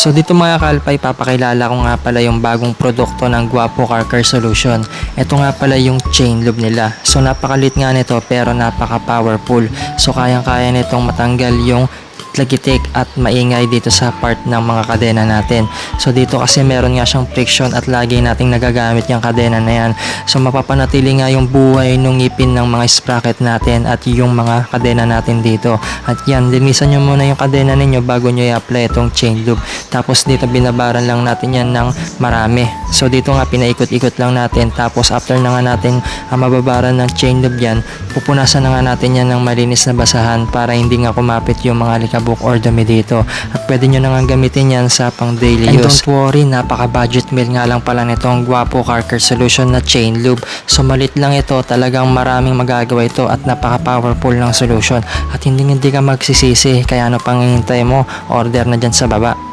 So dito mga kalpay, papakilala ko nga pala yung bagong produkto ng Guapo Car Care Solution. Ito nga pala yung chain lube nila. So napakalit nga nito pero napaka powerful. So kayang-kaya nitong matanggal yung lagitik at maingay dito sa part ng mga kadena natin. So dito kasi meron nga siyang friction at lagi nating nagagamit yung kadena na yan. So mapapanatili nga yung buhay ng ngipin ng mga sprocket natin at yung mga kadena natin dito. At yan, linisan nyo muna yung kadena ninyo bago nyo i-apply itong chain lube. Tapos dito binabaran lang natin yan ng marami. So dito nga pinaikot-ikot lang natin. Tapos after na nga natin mababaran ng chain lube yan, pupunasan na nga natin yan ng malinis na basahan para hindi nga kumapit yung mga likabok or dumi dito. At pwede nyo na nga gamitin yan sa pang daily use. And don't worry, napaka budget meal nga lang pala nitong Guapo Car Care Solution na chain lube. So malit lang ito, talagang maraming magagawa ito at napaka powerful ng solution. At hindi ka magsisisi, kaya ano pang hihintay mo, order na dyan sa baba.